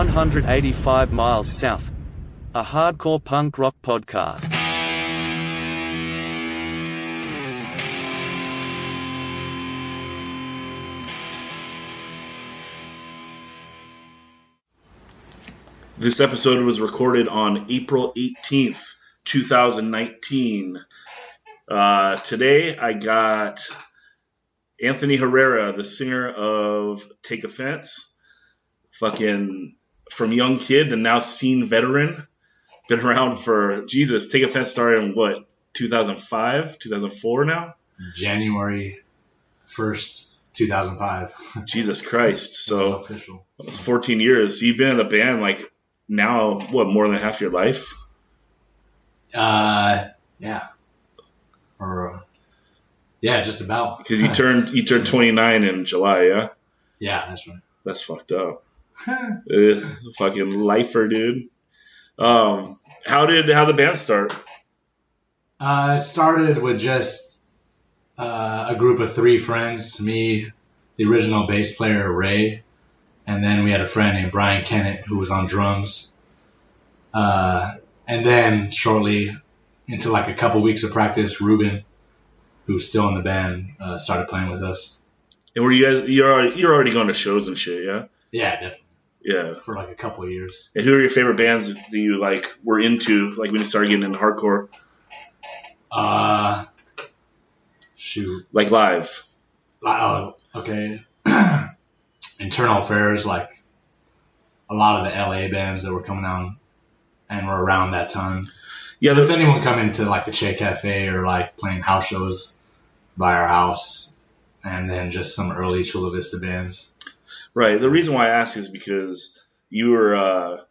185 miles south. A hardcore punk rock podcast. This episode was recorded on April 18th, 2019. Today I got Anthony Herrera, the singer of Take Offense, fucking from young kid to now scene veteran. Been around for, Jesus, Take Offense started in what, 2005, 2004 now? January 1st, 2005. Jesus Christ. So official. That was 14 years. So you've been in the band like now, what, more than half your life? Yeah. Or yeah, just about. Because you turned 29 in July, yeah? Yeah, that's right. That's fucked up. Fucking lifer, dude. How did the band start? It started with just a group of three friends, me, the original bass player, Ray, and then we had a friend named Brian Kennett who was on drums. And then shortly into like a couple weeks of practice, Ruben, who's still in the band, started playing with us. And were you guys, you're already going to shows and shit, yeah? Yeah, definitely. Yeah. For like a couple of years. And who are your favorite bands that you like were into, like when you started getting into hardcore? Shoot. Like live. Oh, okay. Internal Affairs, like a lot of the LA bands that were coming out and were around that time. Yeah. Does anyone come into like the Che Cafe or like playing house shows by our house, and then just some early Chula Vista bands? Right. The reason why I ask is because you were,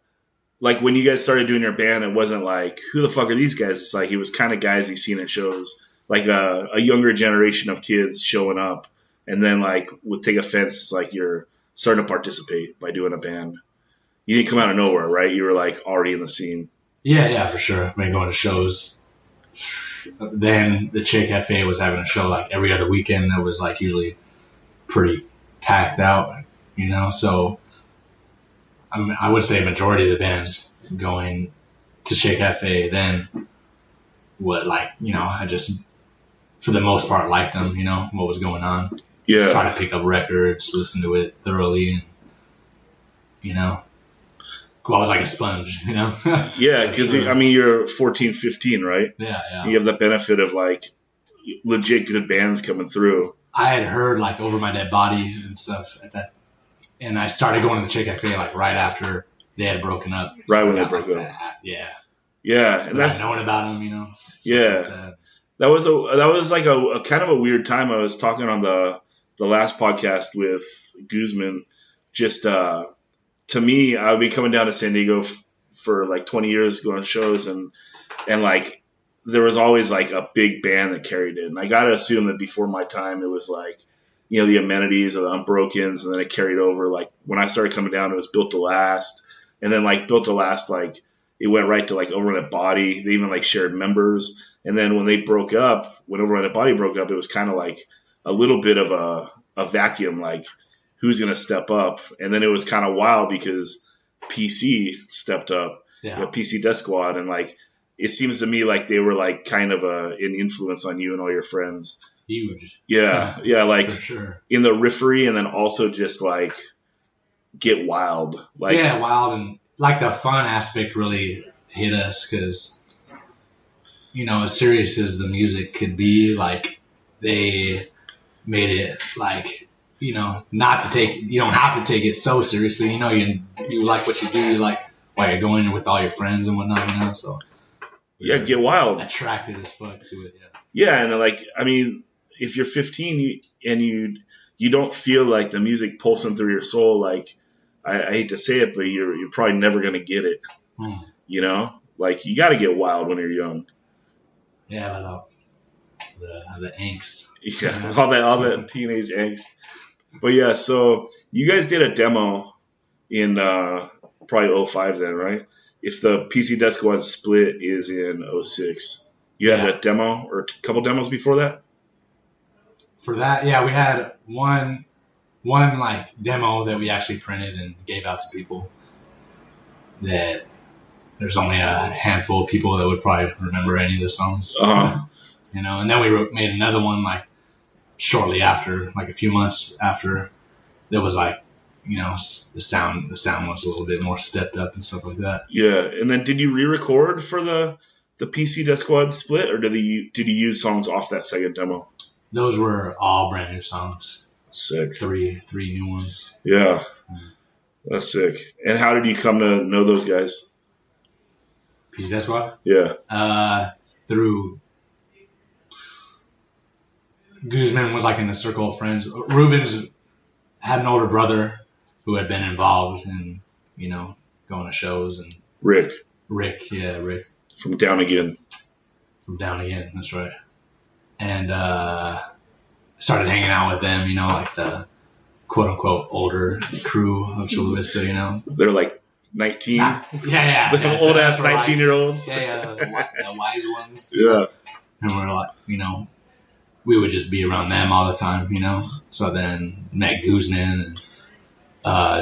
like when you guys started doing your band, it wasn't like, who the fuck are these guys? It's like, it was kind of guys you've seen at shows, like a younger generation of kids showing up. And then like with Take Offense, it's like you're starting to participate by doing a band. You didn't come out of nowhere, right? You were like already in the scene. Yeah, for sure. I've been going to shows. Then the Che Cafe was having a show like every other weekend that was like usually pretty packed out, you know? So I would say a majority of the bands going to Che Cafe then would like, you know, I just, for the most part, liked them, you know, what was going on. Yeah. Just try to pick up records, listen to it thoroughly, and, you know. I was like a sponge, you know? Yeah, because, sure. I mean, you're 14, 15, right? Yeah. You have the benefit of, like, legit good bands coming through. I had heard, like, Over My Dead Body and stuff at that, and I started going to the Che Cafe, like, right after they had broken up. Right when they broke up. Yeah. Yeah, and that's knowing about them, you know? Yeah. Like that was like a kind of a weird time. I was talking on the last podcast with Guzman, just, to me, I would be coming down to San Diego for like 20 years going to shows, and like there was always like a big band that carried it. And I got to assume that before my time, it was like, you know, the Amenities or the Unbrokens, and then it carried over. Like when I started coming down, it was Built to Last, and then like Built to Last, like it went right to like Over That Body. They even like shared members. And then when they broke up, when Over That Body broke up, it was kind of like a little bit of a vacuum, like who's going to step up? And then it was kind of wild because PC stepped up, Yeah. You know, PC Death Squad. And like, it seems to me like they were like kind of an influence on you and all your friends. huge. Yeah. Like for sure. in the riffery, and then also just like get wild. Like, yeah, wild, and like the fun aspect really hit us because, you know, as serious as the music could be, like they made it like, you know, not to take, you don't have to take it so seriously. You know, you like what you do, you like while you're going with all your friends and whatnot, you know, so. Yeah, get wild. Attracted as fuck to it, Yeah, and like, I mean, if you're 15 and you don't feel like the music pulsing through your soul, like, I hate to say it, but you're probably never going to get it, you know? Like, you got to get wild when you're young. Yeah, I know. The angst. Yeah, you know? all that teenage angst. But yeah, so you guys did a demo in probably 05 then, right? If the PC Death Squad split is in 06. You had a demo or a couple demos before that? For that, yeah, we had one like demo that we actually printed and gave out to people. that there's only a handful of people that would probably remember any of the songs. You know, and then we made another one like shortly after, like a few months after, that was like, you know, the sound was a little bit more stepped up and stuff like that. Yeah, and then did you re-record for the PC Death Squad split, or did you use songs off that second demo? Those were all brand new songs. Sick. Three new ones. Yeah, that's sick. And how did you come to know those guys? PC Death Squad? Yeah. Through Guzman was like in the circle of friends. Rubens had an older brother who had been involved in, you know, going to shows. And Rick. Rick. From Down Again. That's right. And started hanging out with them, you know, like the quote-unquote older crew of Chula Vista, you know. They're like 19. Yeah. Old-ass 19-year-olds. The wise ones. Yeah. And we're like, you know, we would just be around them all the time, you know. So then met Guzman and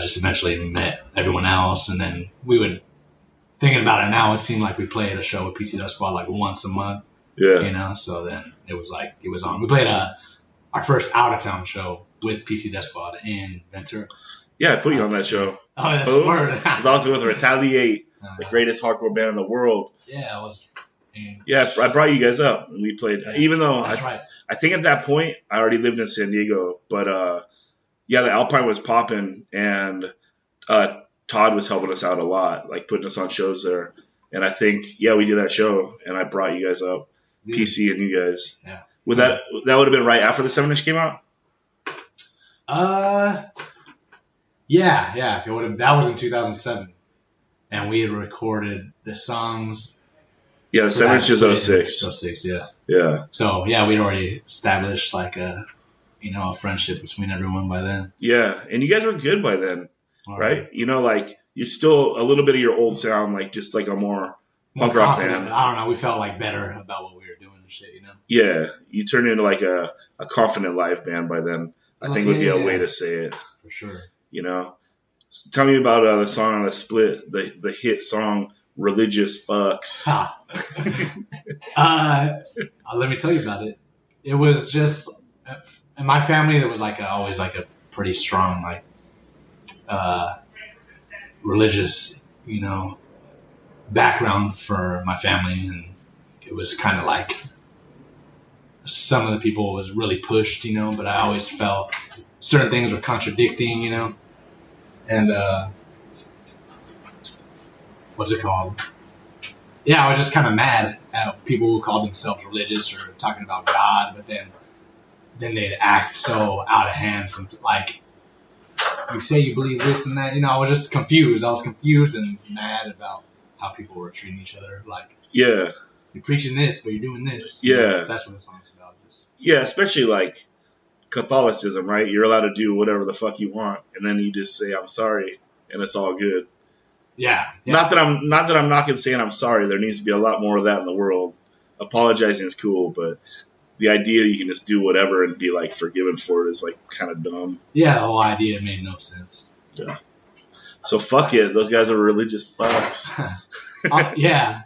just eventually met everyone else. And then we would, thinking about it now, it seemed like we played a show with PC Death Squad like once a month. Yeah. You know, so then it was on. We played our first out-of-town show with PC Death Squad in Ventura. Yeah, I put you on that show. Oh, that's word. I was also with Retaliate, the greatest hardcore band in the world. Yeah, it was. Yeah, I brought you guys up, and we played. Yeah, even though right. I think at that point I already lived in San Diego, but yeah, the Alpine was popping, and Todd was helping us out a lot, like putting us on shows there. And I think, yeah, we did that show, and I brought you guys up, PC and you guys. Yeah. That would have been right after the 7-inch came out? Yeah. It would have. That was in 2007, and we had recorded the songs. Yeah, the 7-inch is 06. 06, yeah. Yeah. So yeah, we'd already established like a friendship between everyone by then. Yeah, and you guys were good by then, right? You know, like you're still a little bit of your old sound, like just like a more punk rock band. I don't know. We felt like better about what we were doing and shit, you know. Yeah, you turned into like a confident live band by then. I think would be a way to say it. For sure. You know, so tell me about the song on the split, the hit song "Religious Fucks." Let me tell you about it. It was just in my family. There was like always like a pretty strong like religious, you know, background for my family, and it was kind of like some of the people was really pushed, you know, but I always felt certain things were contradicting, you know, and what's it called? Yeah, I was just kind of mad at people who called themselves religious or talking about God, but then they'd act so out of hand, like you say you believe this and that, you know. I was just confused. I was confused and mad about how people were treating each other. Like, yeah, you're preaching this, but you're doing this. Yeah, you know, that's what the song's about. Yeah, especially like Catholicism, right? You're allowed to do whatever the fuck you want, and then you just say I'm sorry, and it's all good. Yeah. Not that I'm knocking saying I'm sorry. There needs to be a lot more of that in the world. Apologizing is cool, but the idea you can just do whatever and be like forgiven for it is like kind of dumb. Yeah, the whole idea made no sense. Yeah. So fuck it. Those guys are religious fucks. Yeah.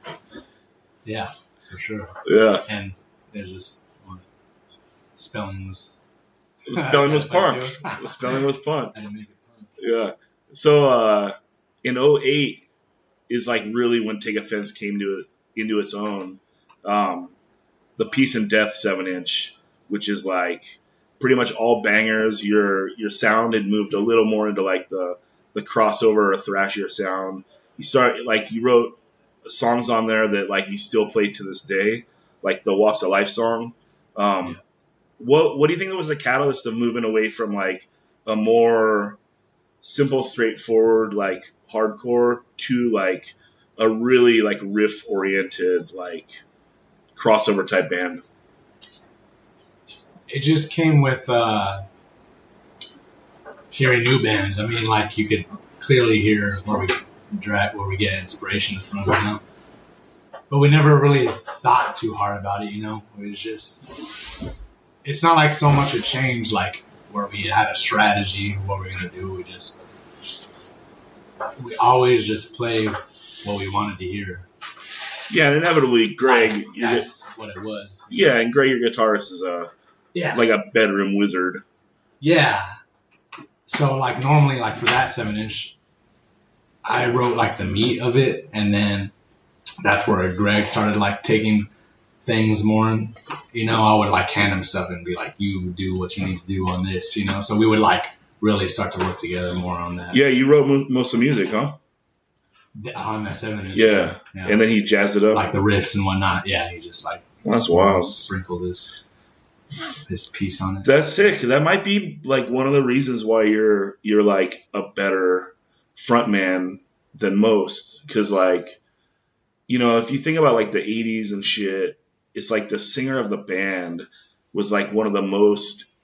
Yeah, for sure. Yeah. And there's just spelling was. The spelling was punk. The spelling was punk. I didn't make it punk. Yeah. So in 2008 is like really when Take Offense came into its own. The Peace and Death 7-inch, which is like pretty much all bangers. Your sound had moved a little more into like the crossover or thrashier sound. You wrote songs on there that like you still play to this day, like the Walks of Life song. Yeah. What do you think was the catalyst of moving away from like a more simple, straightforward like hardcore to like a really like riff oriented like crossover type band? It just came with hearing new bands. I mean, like you could clearly hear where we get inspiration from, you know. But we never really thought too hard about it, you know. It was just, it's not like so much a change, like where we had a strategy, what we're gonna do. We just we always just play what we wanted to hear. Yeah, and inevitably, Greg. That's what it was. Yeah, and Greg, your guitarist, is like a bedroom wizard. Yeah. So like normally, like for that 7-inch, I wrote like the meat of it, and then that's where Greg started like taking things more. You know, I would like hand him stuff and be like, "You do what you need to do on this." You know, so we would like really start to work together more on that. Yeah, you wrote most of the music, huh? On that 7-inch. Yeah. And then he jazzed it up, like the riffs and whatnot. Yeah, he just like that's wild. Sprinkled his piece on it. That's sick. That might be like one of the reasons why you're like a better frontman than most, because like, you know, if you think about like the 80s and shit, it's like the singer of the band was like one of the most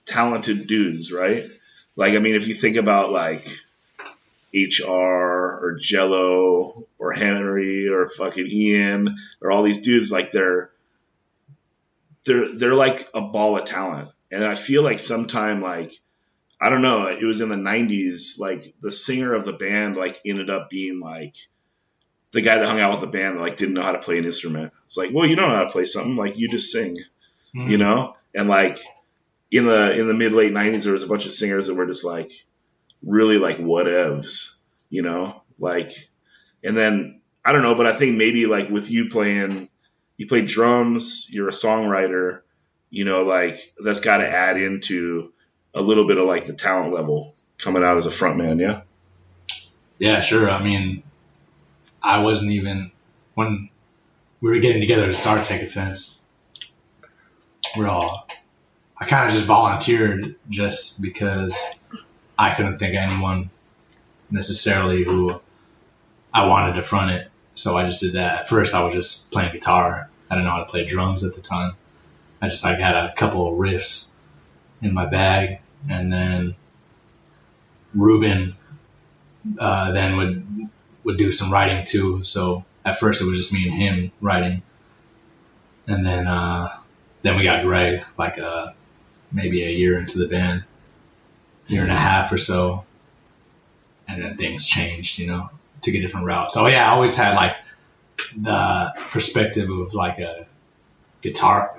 talented dudes, right? Like, I mean, if you think about like HR or Jello or Henry or fucking Ian or all these dudes, like they're like a ball of talent. And I feel like sometime, like, I don't know, it was in the 90s, like the singer of the band like ended up being like the guy that hung out with the band that like didn't know how to play an instrument. It's like, well, you don't know how to play something, like you just sing, you know? And like in the mid late 90s, there was a bunch of singers that were just like really like whatevs, you know? Like, and then I don't know, but I think maybe like with you playing, you play drums, you're a songwriter, you know, like that's got to add into a little bit of like the talent level coming out as a frontman. Yeah. Yeah, sure. I mean, I wasn't even, when we were getting together to start Take Offense, I kind of just volunteered just because I couldn't think of anyone necessarily who I wanted to front it. So I just did that. At first, I was just playing guitar. I didn't know how to play drums at the time. I just like had a couple of riffs in my bag, and then Ruben then would do some writing too. So at first, it was just me and him writing, and then we got Greg like maybe a year into the band, year and a half or so, and then things changed. You know, took a different route. So yeah, I always had like the perspective of like a guitar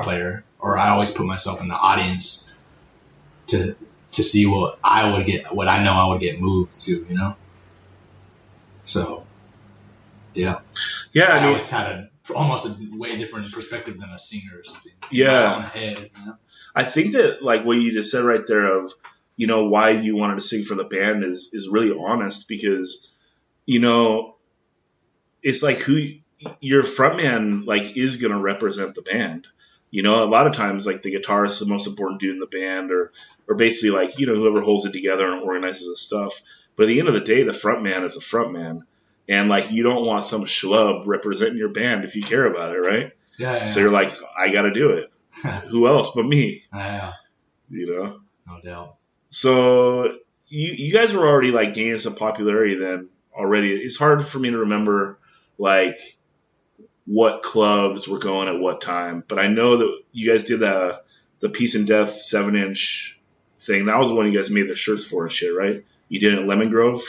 player, or I always put myself in the audience to see what I know I would get moved to, you know. So yeah, I always had almost a way different perspective than a singer or something. Yeah, my own head, you know? I think that like what you just said right there of, you know, why you wanted to sing for the band is really honest, because, you know, it's like who your frontman like is going to represent the band. You know, a lot of times like the guitarist is the most important dude in the band, or basically like, you know, whoever holds it together and organizes the stuff. But at the end of the day, the frontman is a frontman, and like you don't want some schlub representing your band if you care about it, right? Yeah. So you're like, I got to do it. Who else but me? Yeah. You know, no doubt. So you guys were already like gaining some popularity then already. It's hard for me to remember like what clubs were going at what time, but I know that you guys did the Peace and Death 7-inch thing. That was the one you guys made the shirts for and shit, right? You did it at Lemon Grove?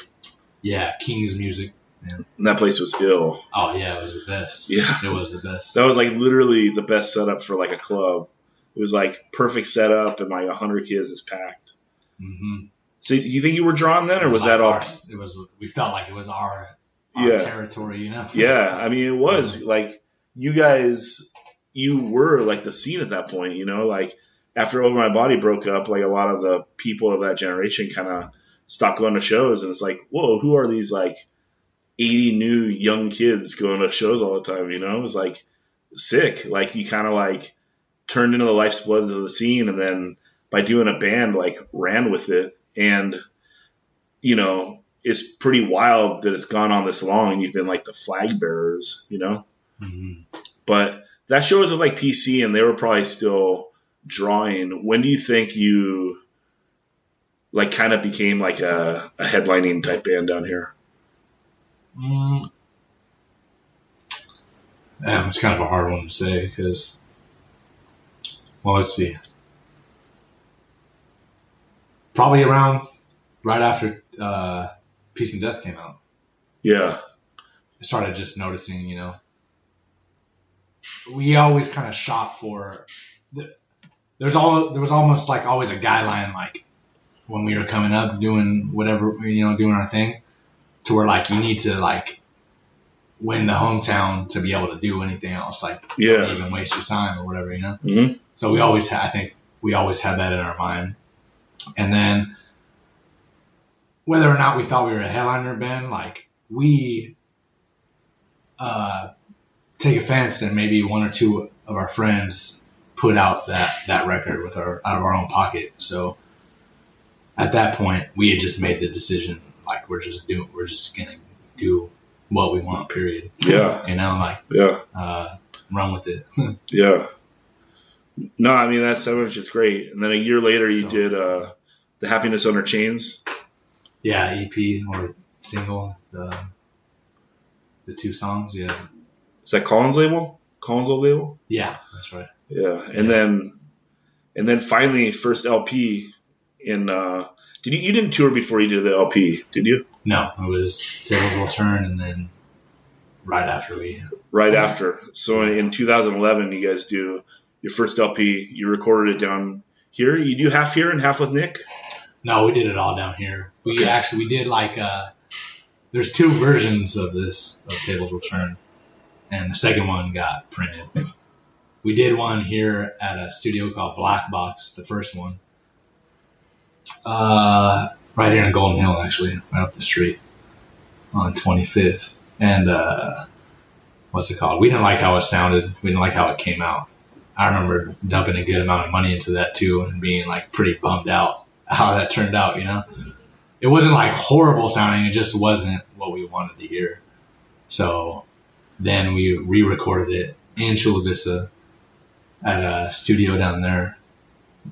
Yeah, King's Music. Yeah. And that place was ill. Oh yeah, it was the best. Yeah, it was the best. That was like literally the best setup for like a club. It was like perfect setup, and like 100 kids is packed. Mm-hmm. So you think you were drawn then, or was like that all? It was. We felt like it was our territory, you know. Yeah, I mean, it was like you guys, you were like the scene at that point, you know. Like after Over My Body broke up, like a lot of the people of that generation kind of stopped going to shows, and it's like, whoa, who are these like 80 new young kids going to shows all the time? You know, it was like sick. Like you kind of like turned into the life's bloods of the scene, and then by doing a band, like ran with it. And, you know, it's pretty wild that it's gone on this long and you've been like the flag bearers, you know? Mm-hmm. But that show was with like PC and they were probably still drawing. When do you think you like kind of became like a headlining type band down here? Yeah, it's kind of a hard one to say because, well, let's see. Probably around right after Peace and Death came out. Yeah. I started just noticing, you know, we always kind of shot for there was almost like always a guideline, like when we were coming up doing whatever, you know, doing our thing, to where like you need to like win the hometown to be able to do anything else, like don't even waste your time or whatever, you know. Mm-hmm. So I think we always had that in our mind. And then whether or not we thought we were a headliner band, like we take offense, and maybe one or two of our friends put out that record out of our own pocket. So at that point, we had just made the decision, like we're just gonna do what we want, period. Yeah. You know, like run with it. Yeah. No, I mean that's just great. And then a year later, you did the Happiness Under Chains. Yeah, EP or single, the 2 songs. Yeah. Is that Collins' label? Collins' old label? Yeah, that's right. Yeah, and then finally, first LP in. You didn't tour before you did the LP, did you? No, it was Tables Will Turn, and then right after. So in 2011, you guys do your first LP. You recorded it down here. You do half here and half with Nick. No, we did it all down here. We did like there's 2 versions of Tables Will Turn, and the second one got printed. We did one here at a studio called Black Box, the first one. Right here in Golden Hill, actually, right up the street on 25th. And what's it called? We didn't like how it sounded. We didn't like how it came out. I remember dumping a good amount of money into that too, and being like pretty bummed out how that turned out, you know? It wasn't like horrible sounding, it just wasn't what we wanted to hear. So then we re-recorded it in Chula Vista at a studio down there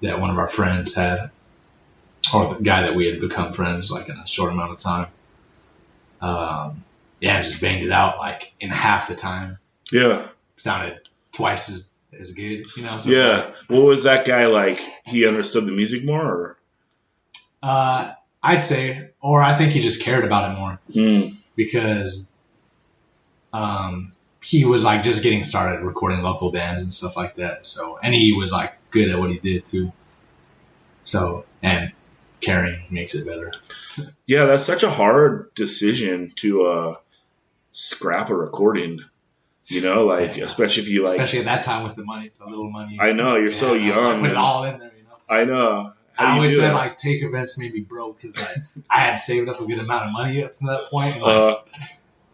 that one of our friends had, or the guy that we had become friends like in a short amount of time. Just banged it out like in half the time. Yeah. Sounded twice as good, you know? Yeah. What was that guy like? He understood the music more, or? I'd say, or I think he just cared about it more because he was like just getting started recording local bands and stuff like that. So, and he was like good at what he did too. So, and caring makes it better. Yeah, that's such a hard decision to scrap a recording. You know, like especially if you like, especially at that time with the little money. I know you're so young. Put it all in there, you know. I know. I always said like take events made me broke because like I had saved up a good amount of money up to that point. And,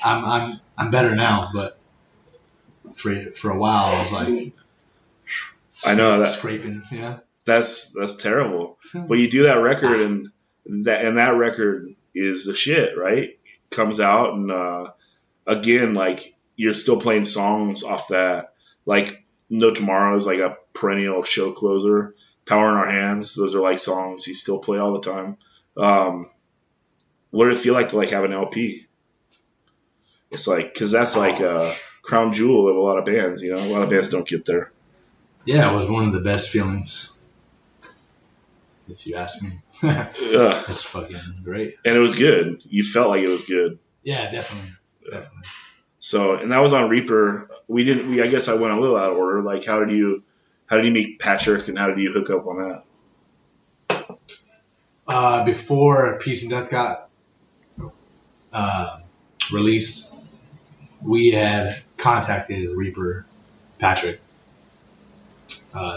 like, I'm better now, but for a while I was like, I know that scraping. Yeah, that's terrible. But you do that record, and that record is the shit, right? Comes out, and again, like you're still playing songs off that. Like No Tomorrow is like a perennial show closer. Power in Our Hands, those are like songs you still play all the time. What did it feel like to like have an LP? It's like, because that's like a crown jewel of a lot of bands, you know? A lot of bands don't get there. Yeah, it was one of the best feelings, if you ask me. It's fucking great. And it was good. You felt like it was good. Yeah, definitely. So, and that was on Reaper. I guess I went a little out of order. Like, how did you meet Patrick, and how did you hook up on that? Before Peace and Death got released, we had contacted Reaper Patrick,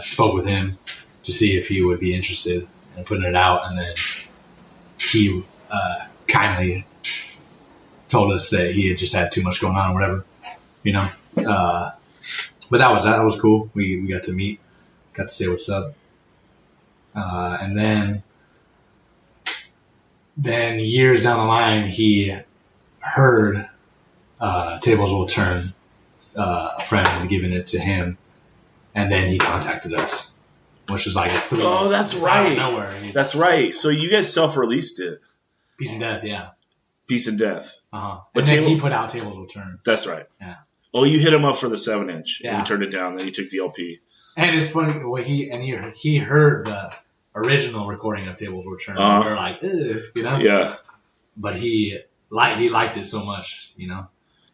spoke with him to see if he would be interested in putting it out, and then he kindly told us that he had just had too much going on or whatever, you know. But that was cool. We got to meet, got to say what's up. And then years down the line, he heard Tables Will Turn. A friend had given it to him, and then he contacted us, which was like Oh, that's right. Out of nowhere. That's right. So you guys self-released it. Peace and Death, yeah. Peace and Death. Uh-huh. But then he put out Tables Will Turn. That's right. Yeah. Oh, you hit him up for the 7-inch. Yeah. And he turned it down. Then he took the LP. And it's funny the way he heard the original recording of Tables Will Turn. And we were like, ugh, you know? Yeah. But he he liked it so much, you know.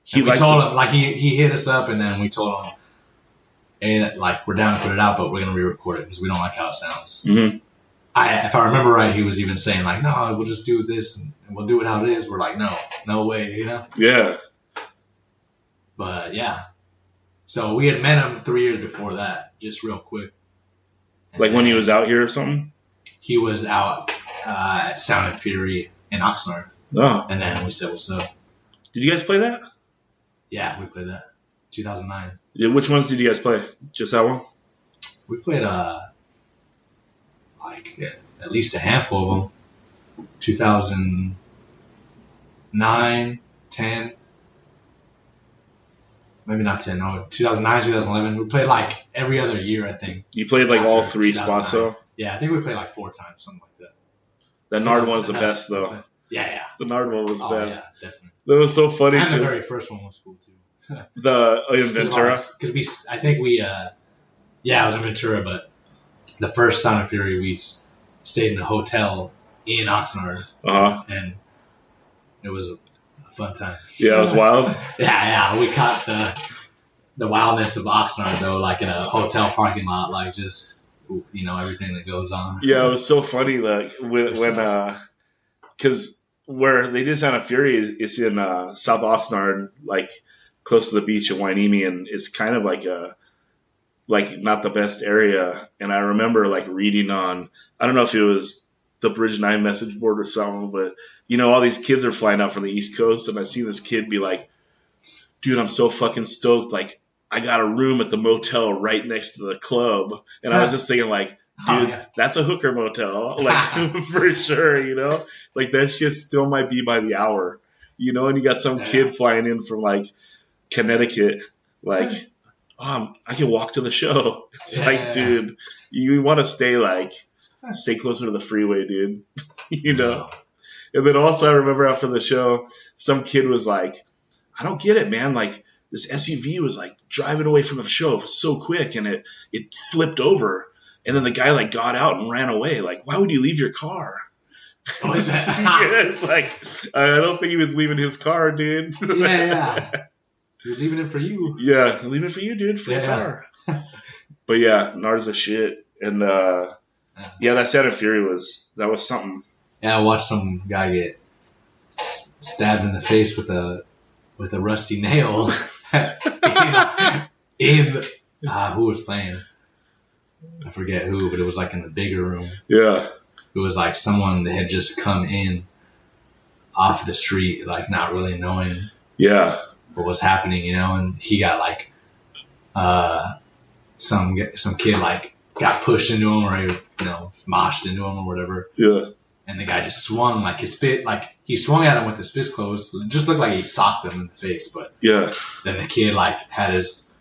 He we told him, like, he hit us up, and then we told him, hey, like, we're down to put it out, but we're gonna re-record it because we don't like how it sounds. Mm-hmm. If I remember right, he was even saying like, no, we'll just do this and we'll do it how it is. We're like, no way, you know. Yeah. But yeah, so we had met him 3 years before that, just real quick. And like when he was out here or something? He was out at Sound and Fury in Oxnard. Oh. And then we said, what's up? Did you guys play that? Yeah, we played that. 2009. Yeah, which ones did you guys play? Just that one? We played at least a handful of them. 2009, 10. Maybe not 10, no. 2009, 2011. We played like every other year, I think. You played like all 3 spots, though? Yeah, I think we played like 4 times, something like that. That Nard one was the best, though. Yeah. The Nard one was the best. Yeah, definitely. That was so funny. And the very first one was cool, too. In Ventura? Because it was in Ventura, but the first Sound and Fury, we stayed in a hotel in Oxnard. Uh-huh. And it was a fun time. Yeah, it was wild. Yeah, we caught the wildness of Oxnard though, like in a hotel parking lot, like just everything that goes on. Yeah, it was so funny, like when because where they did Sound of Fury is in South Oxnard, like close to the beach at Wainimi, and it's kind of like not the best area. And I remember like reading on, I don't know if it was the Bridge 9 message board or something, but all these kids are flying out from the East Coast, and I see this kid be like, dude, I'm so fucking stoked, like I got a room at the motel right next to the club. And I was just thinking like, dude, that's a hooker motel, like for sure, like that shit still might be by the hour, and you got some kid flying in from like Connecticut, like, I can walk to the show. It's like, dude, you want to stay closer to the freeway, dude. And then also I remember after the show, some kid was like, I don't get it, man. Like this SUV was like driving away from the show so quick, and it flipped over, and then the guy like got out and ran away. Like, why would you leave your car? It's like, I don't think he was leaving his car, dude. Yeah. He was leaving it for you. Yeah, leaving it for you, dude, for the car. But yeah, Nard's a shit. And that Sound of Fury was something. Yeah, I watched some guy get stabbed in the face with a rusty nail in who was playing? I forget who, but it was like in the bigger room. Yeah. It was like someone that had just come in off the street, like not really knowing what was happening, and he got like some kid like got pushed into him, or he moshed into him or whatever. Yeah. And the guy just swung like he swung at him with his fist closed. It just looked like he socked him in the face, but then the kid like had his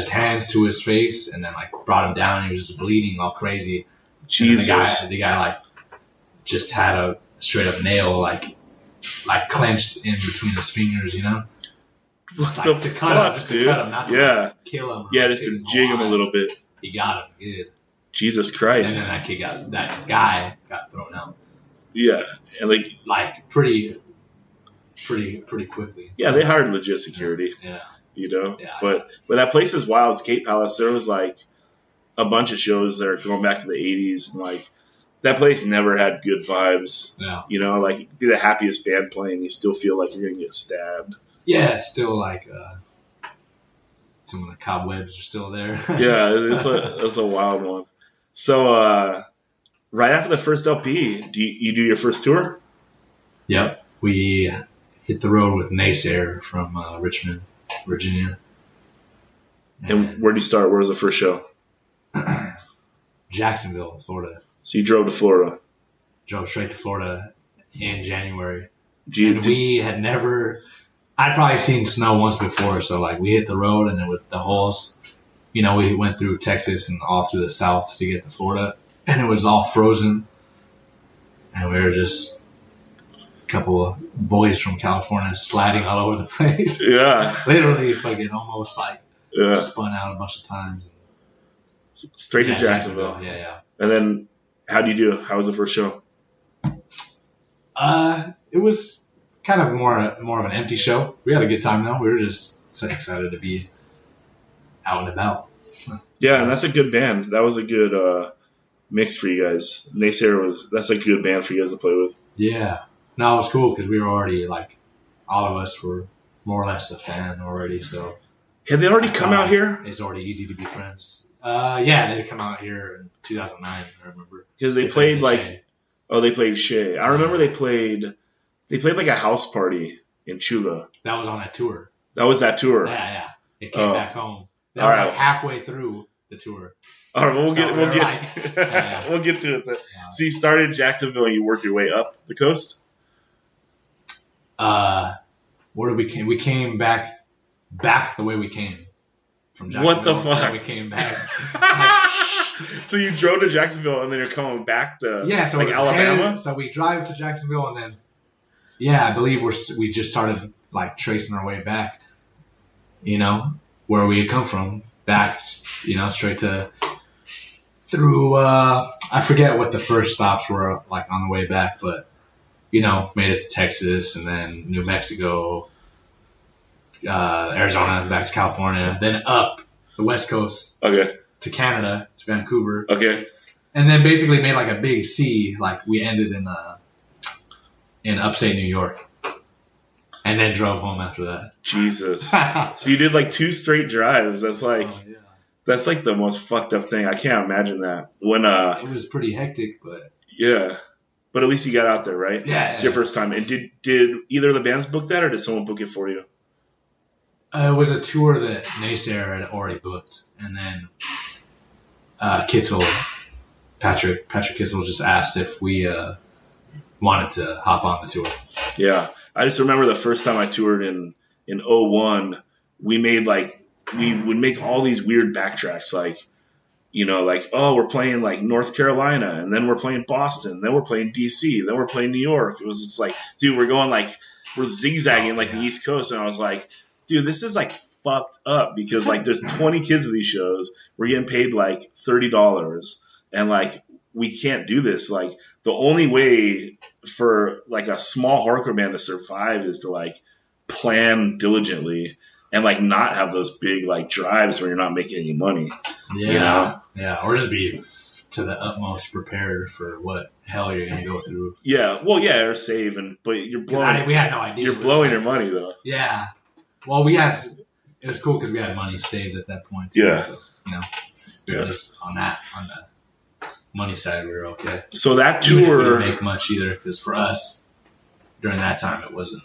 hands to his face and then like brought him down, and he was just bleeding all crazy. Jesus. And the guy like just had a straight up nail like clenched in between his fingers, What the fuck, dude? To cut him, not to kill him. Yeah, just to jig him a little bit. He got him good. Jesus Christ. And then that guy got thrown out. Yeah, and like pretty quickly. Yeah, they hired legit security. Yeah. Yeah, but that place is wild. Skate Palace. There was like a bunch of shows there going back to the 80s, and like that place never had good vibes. Yeah. Like be the happiest band playing, you still feel like you're gonna get stabbed. Yeah, it's still like some of the cobwebs are still there. Yeah, it's a wild one. So right after the first LP, do you do your first tour? Yep, we hit the road with Naysayer from Richmond, Virginia. And where did you start? Where was the first show? Jacksonville, Florida. So you drove to Florida? Drove straight to Florida in January. We had never... I'd probably seen snow once before, so like we hit the road, and then with the holes, we went through Texas and all through the south to get to Florida, and it was all frozen, and we were just a couple of boys from California sliding all over the place. Yeah. Literally fucking almost like spun out a bunch of times. Straight to Jacksonville. Yeah. And then how do you do? How was the first show? It was kind of more of an empty show. We had a good time though. We were just so excited to be out and about. Yeah, and that's a good band. That was a good mix for you guys. That's a good band for you guys to play with. Yeah. No, it was cool because we were already like, all of us were more or less a fan already. So Had they already come out here? It's already easy to be friends. Yeah, they come out here in 2009. I remember Because they played like, they played Shea. I remember they played like a house party in Chula. That was on that tour. That was that tour. Yeah. It came back home. That All was right. like halfway through the tour. All right, we'll get Yeah. we'll get to it then. Yeah. So you started in Jacksonville and you worked your way up the coast? Where did we came? We came back the way we came from Jacksonville. What the fuck? We came back. So you drove to Jacksonville and then you're coming back to So like Alabama? So we drive to Jacksonville and then I believe we just started like tracing our way back. Where we had come from, back, straight through, I forget what the first stops were like on the way back, but, made it to Texas and then New Mexico, Arizona, back to California, then up the West Coast to Canada, to Vancouver. Okay. And then basically made like a big C, like we ended in upstate New York. And then drove home after that. Jesus. So you did like 2 straight drives. That's like that's like the most fucked up thing. I can't imagine that. When it was pretty hectic, but yeah. But at least you got out there, right? Yeah. It's your first time. And did either of the bands book that or did someone book it for you? It was a tour that Naysayer had already booked. And then Kitzel, Patrick Kitzel just asked if we wanted to hop on the tour. Yeah. I just remember the first time I toured in 01, we would make all these weird backtracks, like, we're playing like North Carolina, and then we're playing Boston, then we're playing DC, then we're playing New York. It was just like, dude, we're zigzagging like the East Coast, and I was like, dude, this is like fucked up because like there's 20 kids at these shows, we're getting paid like $30, and like we can't do this. Like the only way for like a small hardcore band to survive is to like plan diligently and like not have those big like drives where you're not making any money. Yeah. Or just be to the utmost prepared for what hell you're gonna go through. Yeah. Well, yeah, or save but you're blowing. We had no idea. You're blowing your money though. Yeah. Well, it was cool because we had money saved at that point. Too, yeah. So, at least on the money side, we were okay. So that tour Even if we didn't make much either, because for us during that time it wasn't.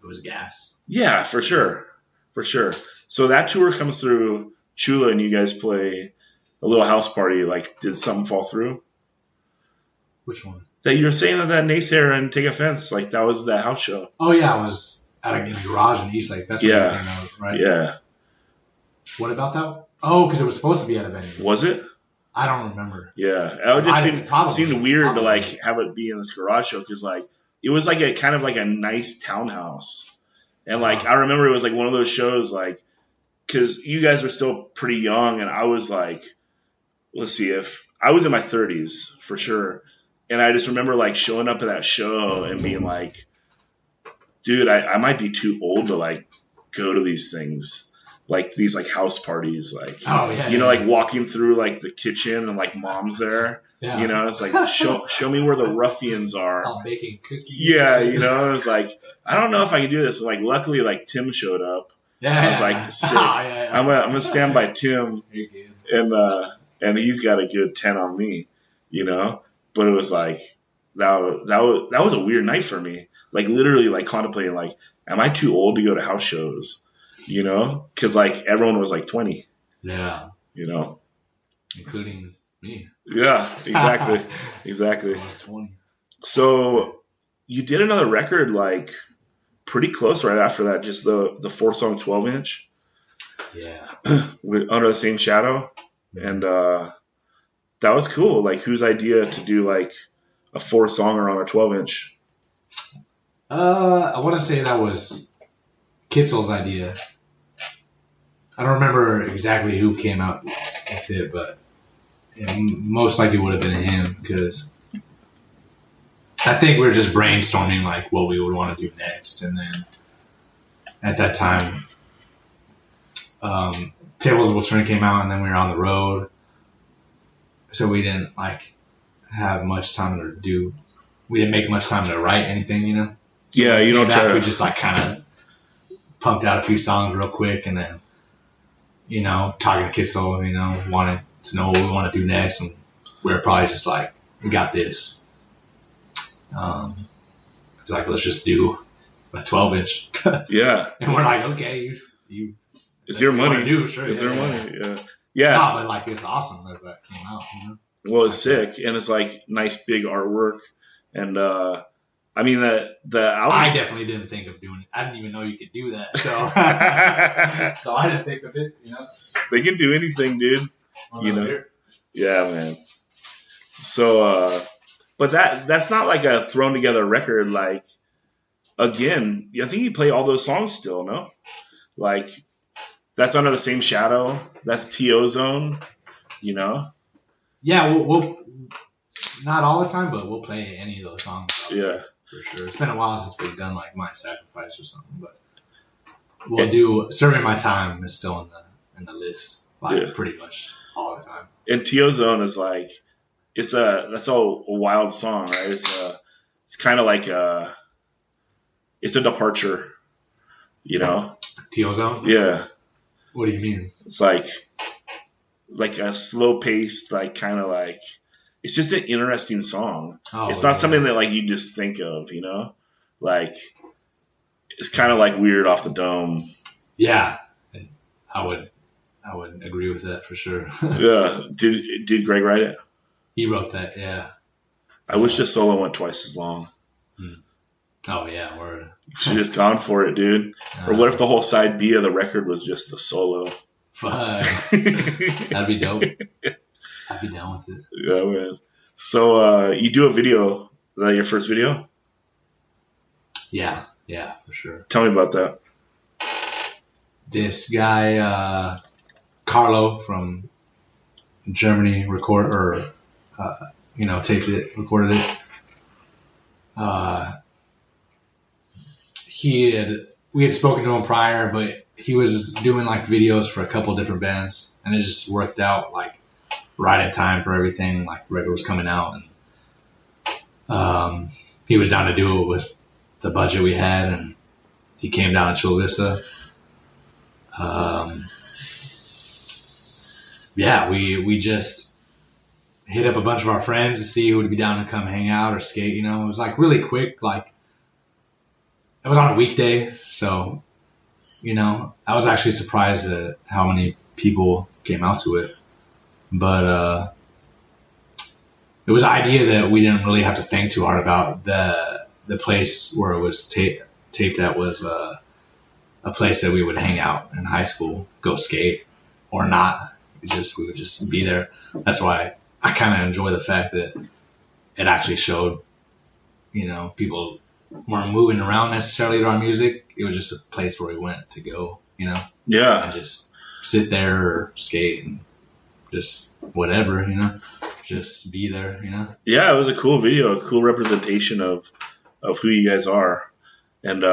It was gas. Yeah, for sure. So that tour comes through Chula, and you guys play a little house party. Like, did something fall through? Which one? That you were saying that Naysayer and Take Offense, like that was that house show. Oh yeah, I was in a garage in Eastlake. That's where everything out, right? Yeah. What about that? Oh, because it was supposed to be at a venue. Was it? I don't remember. Yeah, it would just seemed weird to like have it be in this garage show because like it was like a kind of like a nice townhouse, and like I remember it was like one of those shows like because you guys were still pretty young and I was like, let's see, if I was in my 30s for sure, and I just remember like showing up at that show and being like, dude, I might be too old to like go to these things. Like these like house parties, like like walking through like the kitchen and like mom's there, it's like show me where the ruffians are. I'm baking cookies. Yeah, it's like I don't know if I can do this. And, like luckily, like Tim showed up. I was like, sick. I'm gonna stand by Tim, and he's got a good 10 on me, But it was like that was a weird night for me. Like literally, like contemplating, like, am I too old to go to house shows? Because like everyone was like 20. Yeah. Including me. Yeah, exactly. Exactly. I was 20. So you did another record like pretty close right after that, just the 4-song 12-inch. Yeah. With Under the Same Shadow. And that was cool. Like whose idea to do like a 4-songer on a 12-inch? I want to say that was Kitzel's idea. I don't remember exactly who came out with it, but it most likely would have been him because I think we were just brainstorming like what we would want to do next, and then at that time, Tables Will Turn came out, and then we were on the road, so we didn't like have much time to do. We didn't make much time to write anything, you know. So Yeah, you don't try to. We just like kind of pumped out a few songs real quick, and then talking to Kitzel, wanted to know what we want to do next, and we were probably just like, we got this. It's like, let's just do a 12-inch. Yeah. And we're like, okay, you it's your money. Do, sure, it's yeah, your yeah. money. Yeah. Yeah. No, but like, it's awesome that came out. Well, it's sick, and it's like nice big artwork, and I mean the album. I definitely didn't think of doing it. I didn't even know you could do that. So, so I didn't think of it. They can do anything, dude. Yeah, man. So, but that's not like a thrown together record. Like, again, I think you play all those songs still, no? Like, that's Under the Same Shadow. That's T.O. Zone. Yeah, we'll not all the time, but we'll play any of those songs. Yeah, for sure. It's been a while since we've done like My Sacrifice or something, but we'll do Serving My Time is still in the list, pretty much all the time. And T.O. Zone is like that's a wild song, right? It's kind of like it's a departure, T.O. Zone. Yeah. What do you mean? It's like a slow paced, like kind of like it's just an interesting song. It's not something that like you just think of, like it's kind of like weird off the dome. Yeah, I would agree with that for sure. Yeah, did Greg write it? He wrote that. Yeah. I wish the solo went twice as long. Oh yeah, word. Should just gone for it, dude. Or what if the whole side B of the record was just the solo? Fuck. That'd be dope. I'd be down with it. Yeah, man. So you do a video. Is that your first video? Yeah, for sure. Tell me about that. This guy, Carlo from Germany, taped it, recorded it. We had spoken to him prior, but he was doing like videos for a couple different bands, and it just worked out like right in time for everything. Like the record was coming out, and he was down to do it with the budget we had, and he came down to Chula Vista. We just hit up a bunch of our friends to see who would be down to come hang out or skate. It was like really quick, like. It was on a weekday, so, I was actually surprised at how many people came out to it. But it was an idea that we didn't really have to think too hard about. The place where it was taped at was a place that we would hang out in high school, go skate or not. We would just be there. That's why I kind of enjoy the fact that it actually showed, people weren't moving around necessarily to our music. It was just a place where we went to go, Yeah. and just sit there or skate and just whatever, just be there, Yeah, it was a cool video, a cool representation of who you guys are. And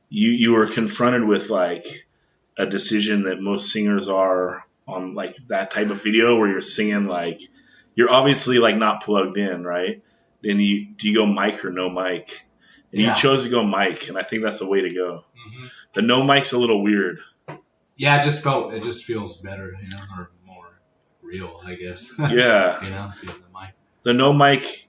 you were confronted with like a decision that most singers are on like that type of video where you're singing like you're obviously like not plugged in, right? Then do you go mic or no mic? And you chose to go mic, and I think that's the way to go. Mm-hmm. The no mic's a little weird. Yeah, it just feels better, or more real, I guess. Yeah. The mic. The no mic,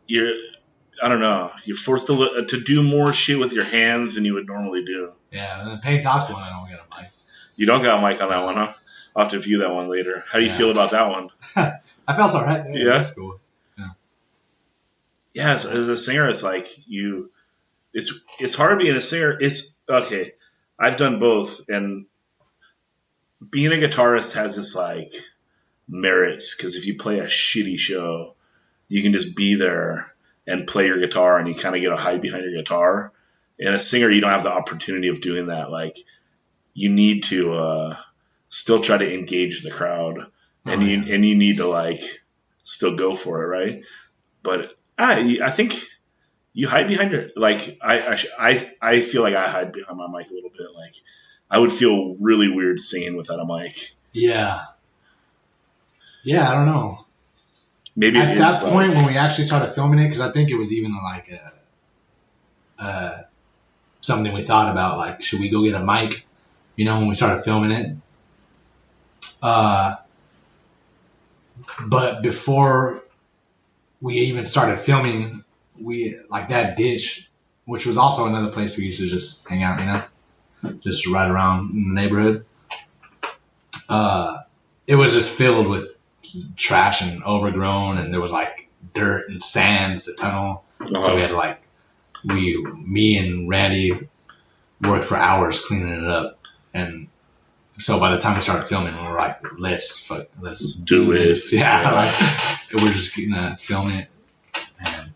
I don't know, you're forced to do more shit with your hands than you would normally do. Yeah, and the Pain Talks one, I don't get a mic. You don't got a mic on that one, huh? I'll have to view that one later. How do you feel about that one? I felt all right. Yeah. That's cool. Yeah, as a singer, it's like it's hard being a singer. It's okay. I've done both, and being a guitarist has this like merits because if you play a shitty show, you can just be there and play your guitar, and you kind of get a hype behind your guitar. And a singer, you don't have the opportunity of doing that. Like you need to still try to engage the crowd, and you need to like still go for it, right? But I think you hide behind your like. I feel like I hide behind my mic a little bit. Like I would feel really weird singing without a mic. Yeah. Yeah, I don't know. Maybe at that point when we actually started filming it, because I think it was even like something we thought about, like, should we go get a mic? You know, when we started filming it. But before we even started filming, we like that ditch, which was also another place we used to just hang out, you know, just ride around in the neighborhood. It was just filled with trash and overgrown, and there was like dirt and sand, the tunnel. So we had to like, me and Randy worked for hours cleaning it up. And so by the time we started filming, we were like, let's do this. Yeah. Like, we're just gonna film it and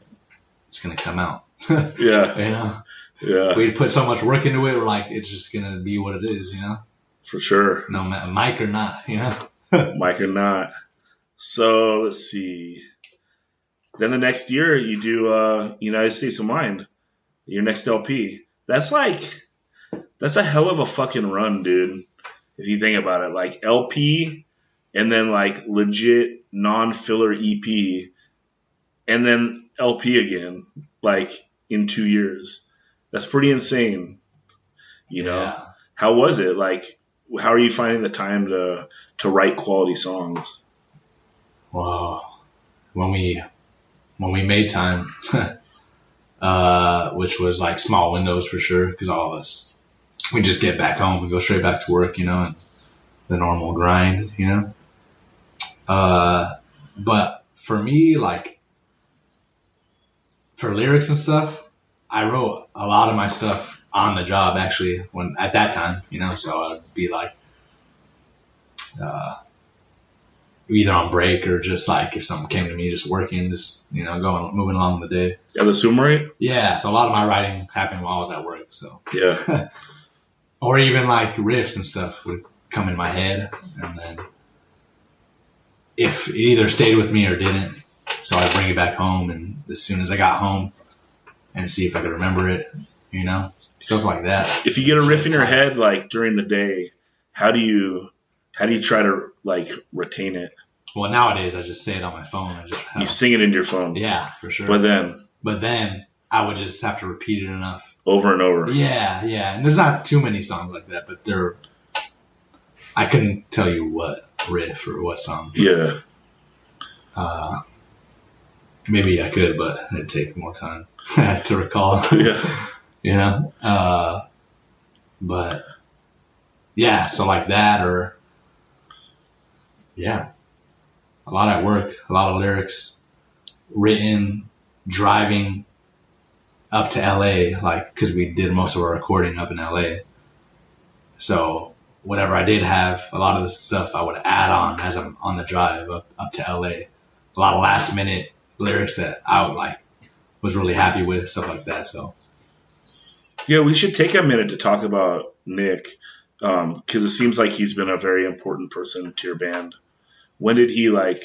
it's gonna come out. Yeah. You know? Yeah. We put so much work into it, we're like, it's just gonna be what it is, you know? For sure. No matter mic or not, you know? Mic or not. So let's see. Then the next year you do United States of Mind, your next LP. That's a hell of a fucking run, dude. If you think about it, like LP and then like legit non-filler EP and then LP again, like in 2 years. That's pretty insane. You know? Yeah. How was it? Like, how are you finding the time to write quality songs? Well, when we made time, which was like small windows for sure, because all of us, we just get back home and go straight back to work, you know, and the normal grind, you know. But for me, like, for lyrics and stuff, I wrote a lot of my stuff on the job, actually, when at that time, you know, so I'd be like, either on break or just like if something came to me, just working, just, you know, moving along the day. Yeah, the assume right? Yeah, so a lot of my writing happened while I was at work, so. Yeah. Or even like riffs and stuff would come in my head, and then if it either stayed with me or didn't, so I'd bring it back home, and as soon as I got home and see if I could remember it, you know, stuff like that. If you get a riff in your head like during the day, how do you try to like retain it? Well, nowadays I just say it on my phone. You sing it into your phone. Yeah, for sure. But then I would just have to repeat it enough. Over and over. Yeah, yeah. And there's not too many songs like that, but I couldn't tell you what riff or what song. Yeah. Maybe I could, but it'd take more time to recall. Yeah. You know? But yeah, so like that, or yeah. A lot at work, a lot of lyrics written, driving up to LA, like, because we did most of our recording up in LA. So whatever I did have, a lot of the stuff I would add on as I'm on the drive up to LA. A lot of last minute lyrics that I was really happy with, stuff like that. So yeah, we should take a minute to talk about Nick, because it seems like he's been a very important person to your band. When did he like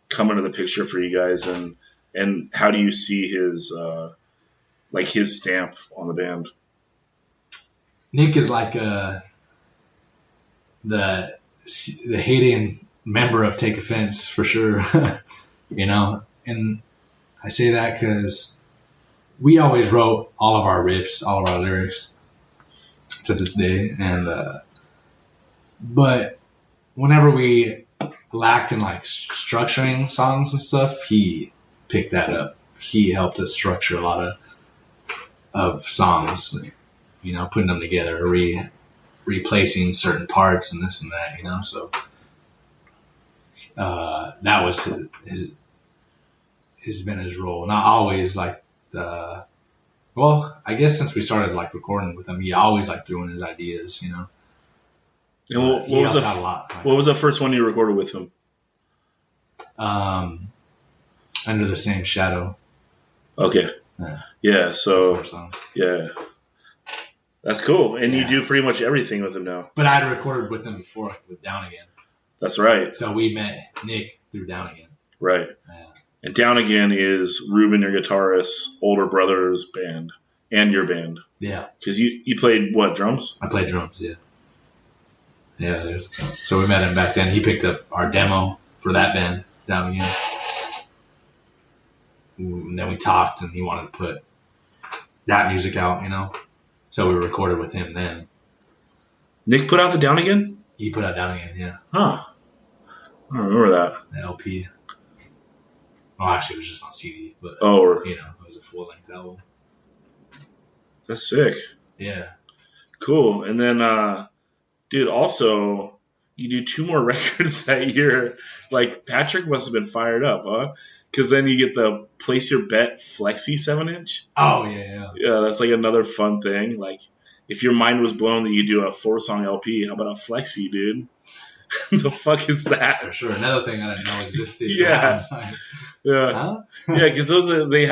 come into the picture for you guys, and how do you see his his stamp on the band? Nick is like the hating member of Take Offense for sure, you know. And I say that because we always wrote all of our riffs, all of our lyrics to this day, and but whenever we lacked in like structuring songs and stuff, he picked that up. He helped us structure a lot of songs, you know, putting them together, replacing certain parts and this and that, you know. So that was his been his role. Not always like well, I guess since we started like recording with him, he always like threw in his ideas, you know. And what was the first one you recorded with him? Under the Same Shadow. Okay. Yeah. So yeah, that's cool. And you do pretty much everything with him now. But I'd recorded with him before with Down Again. That's right. So we met Nick through Down Again. Right. Yeah. And Down Again is Ruben, your guitarist's older brother's band and your band. Yeah. Because you played, what, drums? I played drums, yeah. Yeah, so we met him back then. He picked up our demo for that band, Down Again. And then we talked, and he wanted to put that music out, So we recorded with him then. Nick put out the Down Again? He put out Down Again, yeah. Huh. I don't remember that. The LP. Well, actually, it was just on CD, but, it was a full-length album. That's sick. Yeah. Cool. And then, dude, also, you do 2 more records that year. Like, Patrick must have been fired up, huh? Because then you get the Place Your Bet Flexi 7-inch. Oh, yeah. Yeah, that's like another fun thing. Like, if your mind was blown that you do a 4-song LP, how about a Flexi, dude? The fuck is that? For sure. Another thing I didn't know existed. Yeah. Yeah. Huh? Yeah, because they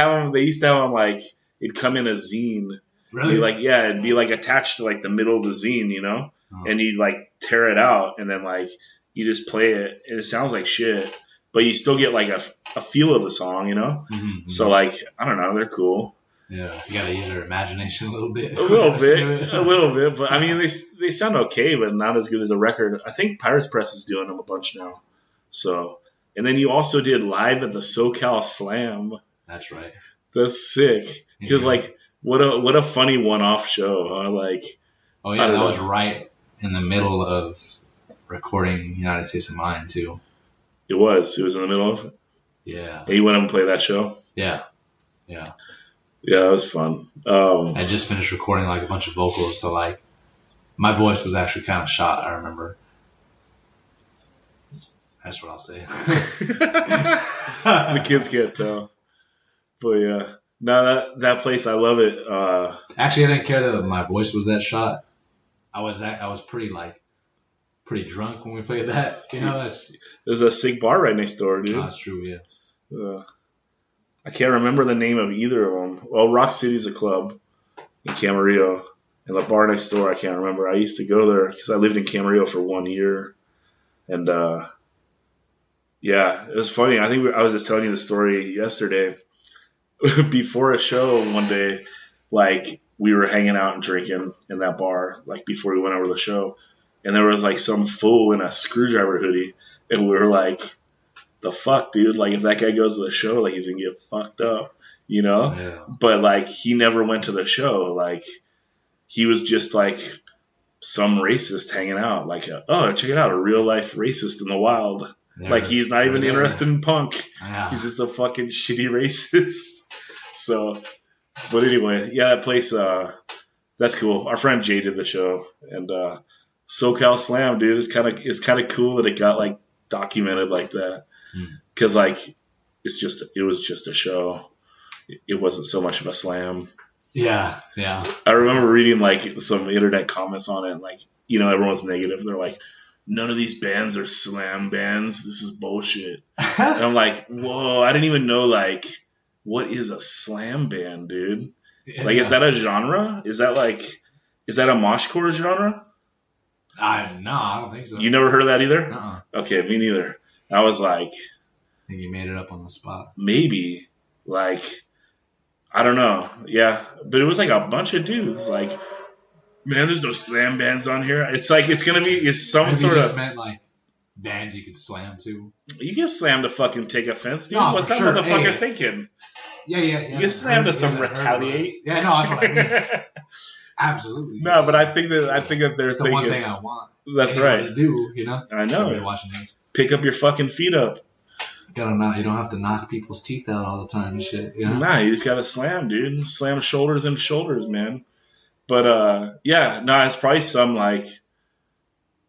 used to have them, like, it'd come in a zine. Really? It'd be, like, attached to, like, the middle of the zine, Oh. And you'd, like, tear it out, and then, like, you just play it, and it sounds like shit. But you still get, like, a feel of the song, Mm-hmm. So, like, I don't know, they're cool. Yeah, you gotta use your imagination a little bit. A little bit. But, I mean, they sound okay, but not as good as a record. I think Pirates Press is doing them a bunch now. So, and then you also did Live at the SoCal Slam. That's right. That's sick. Because, like, what a funny one-off show, huh? Like, oh, yeah, that was right in the middle of recording United States of Mind, too. It was in the middle of it? Yeah. And you went up and played that show? Yeah. Yeah, that was fun. I just finished recording like a bunch of vocals, so like my voice was actually kind of shot. I remember. That's what I'll say. The kids can't tell, but yeah, no, that place, I love it. Actually, I didn't care that my voice was that shot. I was pretty drunk when we played that. There's a sick bar right next door, dude. Oh, that's true. Yeah. I can't remember the name of either of them. Well, Rock City's a club in Camarillo, and the bar next door I can't remember. I used to go there because I lived in Camarillo for 1 year, and yeah, it was funny. I think I was just telling you the story yesterday. Before a show one day, like we were hanging out and drinking in that bar, like before we went over the show, and there was like some fool in a Screwdriver hoodie, and we were like, the fuck, dude? Like, if that guy goes to the show, like, he's gonna get fucked up, Yeah. But, like, he never went to the show. Like, he was just, like, some racist hanging out. Like, oh, check it out, a real-life racist in the wild. Like, he's not even interested in punk. Yeah. He's just a fucking shitty racist. So, but anyway, yeah, that place, that's cool. Our friend Jay did the show. And SoCal Slam, dude, it's kind of cool that it got, like, documented like that. Because, like, it was just a show. It wasn't so much of a slam. Yeah. I remember reading, like, some internet comments on it, and, like, everyone's negative. They're like, none of these bands are slam bands. This is bullshit. And I'm like, whoa, I didn't even know, like, what is a slam band, dude? Yeah. Like, is that a genre? Is that a moshcore genre? No, I don't think so. You never heard of that either? Uh-uh. Okay, me neither. I was like, I think you made it up on the spot. Maybe. Like, I don't know. Yeah. But it was like a bunch of dudes. Like, man, there's no slam bands on here. It's like, it's going to be some Maybe sort you of. just meant like bands you could slam to. You get slammed to fucking take offense, dude. No, What's that sure. motherfucker thinking? Yeah. You get slammed to some retaliate. Yeah, no, that's what I mean. Absolutely. No, but I think that they're it's thinking. The one thing I want. That's right. To do, I know. Watching this. Pick up your fucking feet up. You don't have to knock people's teeth out all the time and shit. Nah, you just gotta slam, dude. Slam shoulders into shoulders, man. But yeah, no, it's probably some like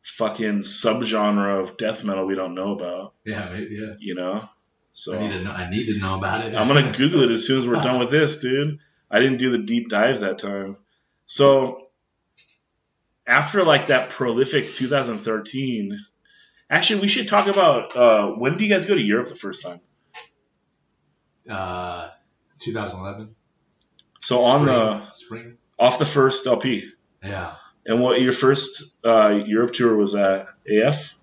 fucking subgenre of death metal we don't know about. Yeah, maybe, yeah. So I need to know about it. I'm gonna Google it as soon as we're done with this, dude. I didn't do the deep dive that time. So after like that prolific 2013. Actually, we should talk about when did you guys go to Europe the first time? 2011. So on spring off the first LP. Yeah. And what your first Europe tour was at? AF?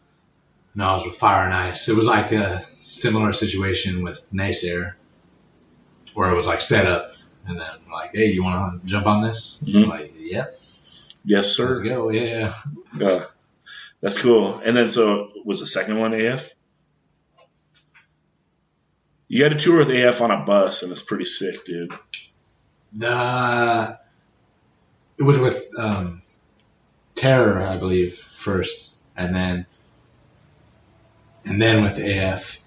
No, it was with Fire and Ice. It was like a similar situation with Naysayer, where it was like set up, and then like, hey, you want to jump on this? Mhm. Like, yeah, Yes, sir. let's go. Yeah. That's cool. And then, so was the second one AF? You got to tour with AF on a bus, and it's pretty sick, dude. It was with Terror, I believe, first, and then with AF,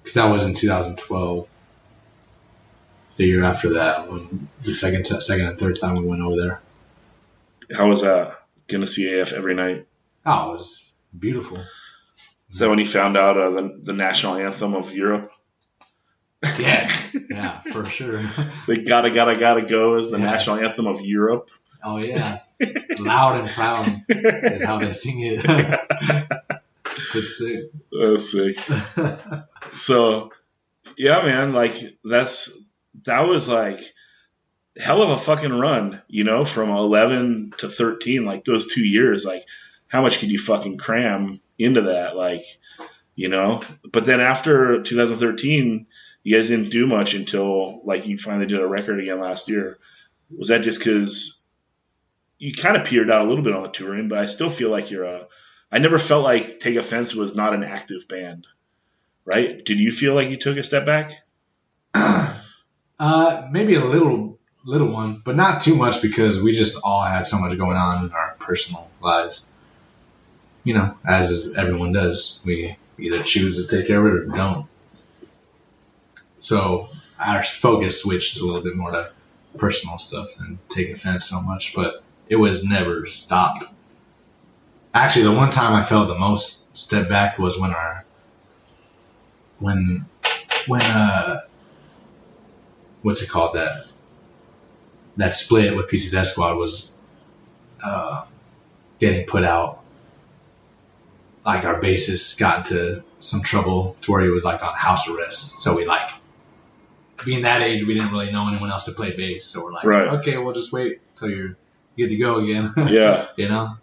because that was in 2012. The year after that, when the second and third time we went over there. How was that? Gonna see AF every night? Oh, it was beautiful. Is that when you found out the national anthem of Europe? Yeah, for sure. They gotta go is the national anthem of Europe. Oh yeah, loud and proud is how they sing it. It's sick. That's sick. So, yeah, man, like that was like hell of a fucking run, you know, from 11 to 13, like those 2 years. Like, how much could you fucking cram into that? Like, you know. But then after 2013, you guys didn't do much until like you finally did a record again last year. Was that just because you kind of petered out a little bit on the touring? But I still feel like I never felt like Take Offense was not an active band, right? Did you feel like you took a step back? Maybe a little one, but not too much, because we just all had so much going on in our personal lives. You know, as everyone does. We either choose to take care of it or don't. So our focus switched a little bit more to personal stuff than Take Offense so much, but it was never stopped. Actually, the one time I felt the most step back was when what's it called, that split with PC Death Squad was getting put out. Like, our bassist got into some trouble to where he was like on house arrest. So we, like, being that age, we didn't really know anyone else to play bass. So we're like, okay, we'll just wait till you're good to go again. Yeah. You know?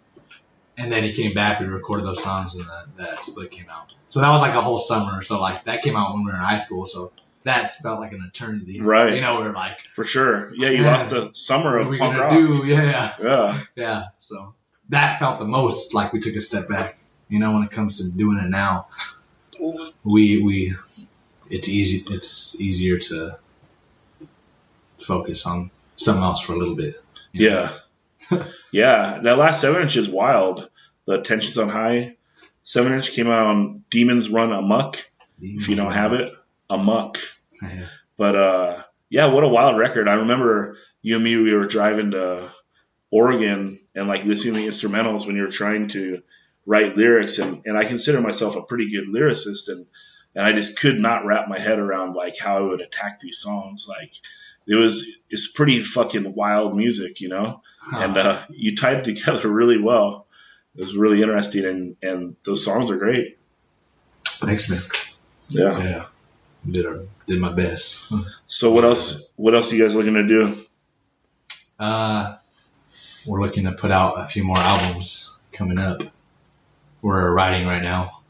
And then he came back, we recorded those songs, and that split came out. So that was like a whole summer. So like that came out when we were in high school. So that felt like an eternity. Right. You know, we're like, for sure. Yeah, you lost a summer of punk rock. Yeah. So that felt the most like we took a step back. You know, when it comes to doing it now, it's easier to focus on something else for a little bit. Yeah. Yeah, that last 7-inch is wild. The Tensions on High 7-inch came out on Demons Run Amok. If you don't have it, Amok. Yeah. But yeah, what a wild record. I remember you and me, we were driving to Oregon and like listening to the instrumentals when you were trying to write lyrics, and I consider myself a pretty good lyricist, and I just could not wrap my head around like how I would attack these songs. Like it's pretty fucking wild music, you know? And you tied it together really well. It was really interesting, and those songs are great. Thanks, man. Yeah. Did my best. So what else are you guys looking to do? We're looking to put out a few more albums coming up. We're writing right now,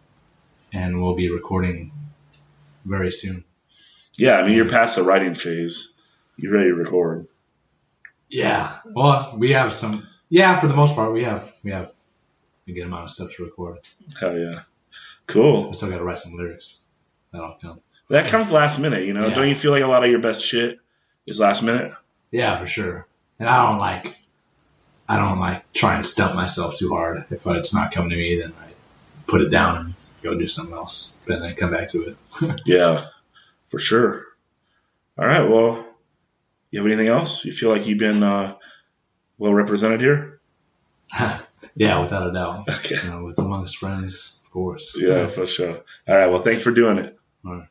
and we'll be recording very soon. Yeah, I mean, you're past the writing phase. You're ready to record. Yeah. Well, we have some. Yeah, for the most part, we have a good amount of stuff to record. Hell yeah. Cool. We still got to write some lyrics. That'll come. That comes last minute, you know? Yeah. Don't you feel like a lot of your best shit is last minute? Yeah, for sure. And I don't like trying to stump myself too hard. If it's not coming to me, then I put it down and go do something else, but then come back to it. Yeah, for sure. All right, well, you have anything else? You feel like you've been well represented here? Yeah, without a doubt. Okay. With amongst friends, of course. Yeah, for sure. All right, well, thanks for doing it. All right.